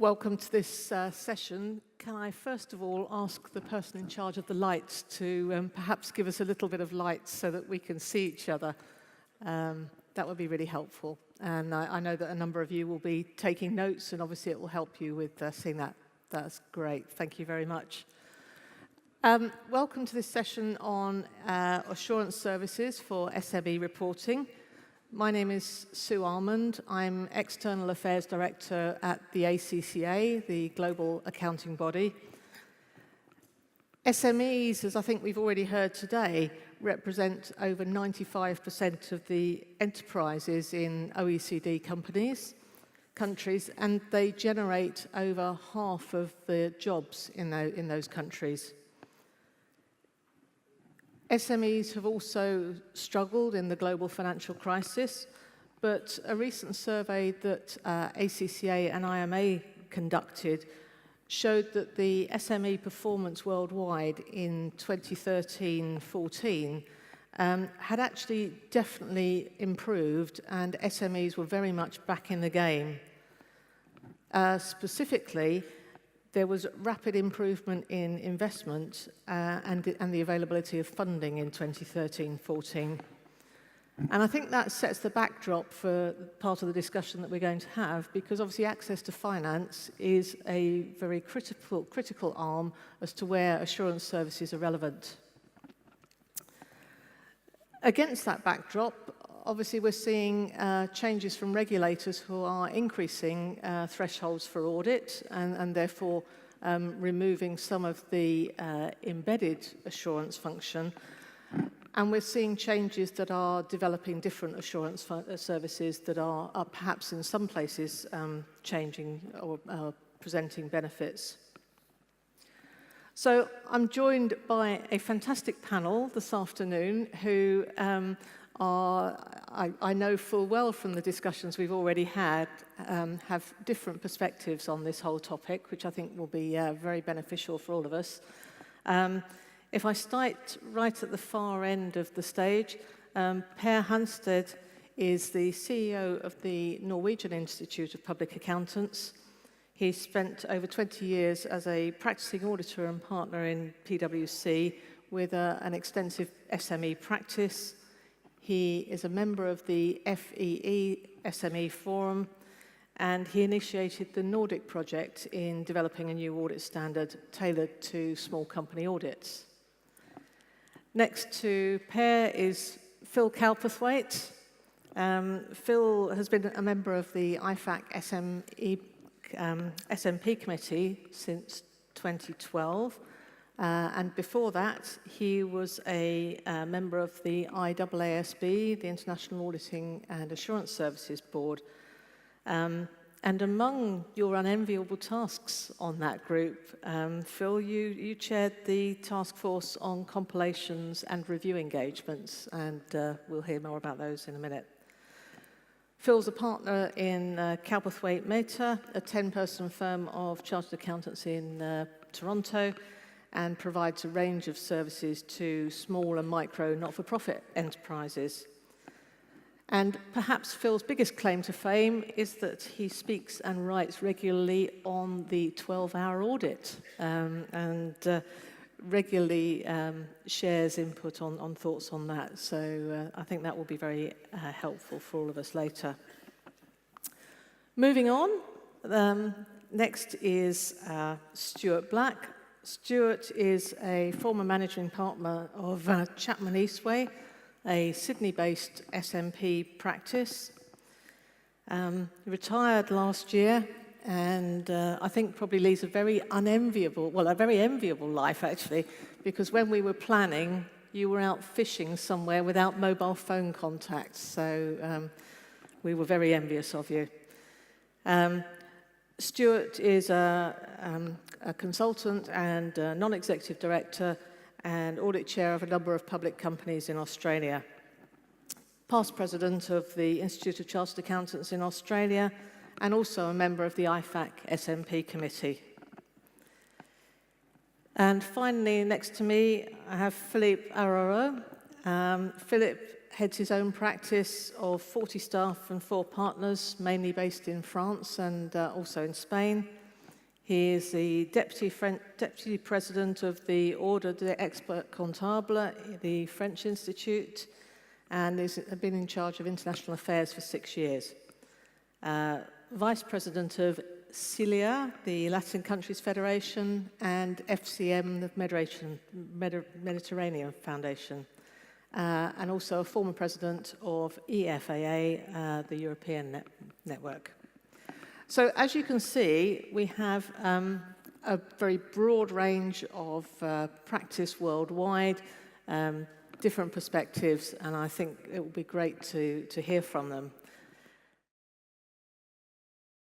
Welcome to this session. Can I first of all ask the person in charge of the lights to perhaps give us a little bit of light so that we can see each other? That would be really helpful. And I know that a number of you will be taking notes, and obviously it will help you with seeing that. That's great. Thank you very much. Welcome to this session on assurance services for SME reporting. My name is SUE Almond. I'm External Affairs Director at the ACCA, the global accounting body. SMEs, as I think we've already heard today, represent over 95% of the enterprises in OECD countries, and they generate over half of the jobs in those countries. SMEs have also struggled in the global financial crisis, but a recent survey that ACCA and IMA conducted showed that the SME performance worldwide in 2013-14 had actually definitely improved, and SMEs were very much back in the game. Specifically, there was rapid improvement in investment and the availability of funding in 2013-14. And I think that sets the backdrop for part of the discussion that we're going to have, because obviously access to finance is a very critical arm as to where assurance services are relevant. Against that backdrop, obviously we're seeing changes from regulators who are increasing thresholds for audit and therefore removing some of the embedded assurance function. And we're seeing changes that are developing different assurance services that are perhaps in some places changing or presenting benefits. So I'm joined by a fantastic panel this afternoon who I know full well from the discussions we've already had, have different perspectives on this whole topic, which I think will be very beneficial for all of us. If I start right at the far end of the stage, Per Hansted is the CEO of the Norwegian Institute of Public Accountants. He spent over 20 years as a practicing auditor and partner in PwC with an extensive SME practice. He is a member of the FEE SME Forum, and he initiated the Nordic project in developing a new audit standard tailored to small company audits. Next to Per is Phil Calperthwaite. Phil has been a member of the IFAC SMP committee since 2012. And before that, he was a member of the IAASB, the International Auditing and Assurance Services Board. And among your unenviable tasks on that group, Phil, you chaired the task force on compilations and review engagements, and we'll hear more about those in a minute. Phil's a partner in Calperthwaite Mehta, a 10-person firm of chartered accountants in Toronto, and provides a range of services to small and micro not-for-profit enterprises. And perhaps Phil's biggest claim to fame is that he speaks and writes regularly on the 12-hour audit and regularly shares input on thoughts on that. So I think that will be very helpful for all of us later. Moving on, next is Stuart Black. Stuart is a former managing partner of Chapman Eastway, a Sydney-based SMP practice. Retired last year, and I think probably leads a very enviable life actually, because when we were planning, you were out fishing somewhere without mobile phone contacts, so we were very envious of you. Stuart is a consultant and non-executive director and audit chair of a number of public companies in Australia. Past president of the Institute of Chartered Accountants in Australia, and also a member of the IFAC SMP committee. And finally, next to me, I have Philippe Aroro. Philippe heads his own practice of 40 staff and 4 partners, mainly based in France and also in Spain. He is the Deputy President of the Ordre des Experts Comptables, the French Institute, and has been in charge of international affairs for 6 years. Vice President of SUE, the Latin Countries Federation, and FCM, the Mediterranean Foundation, and also a former president of EFAA, the European Network. So as you can see, we have a very broad range of practice worldwide, different perspectives, and I think it will be great to hear from them.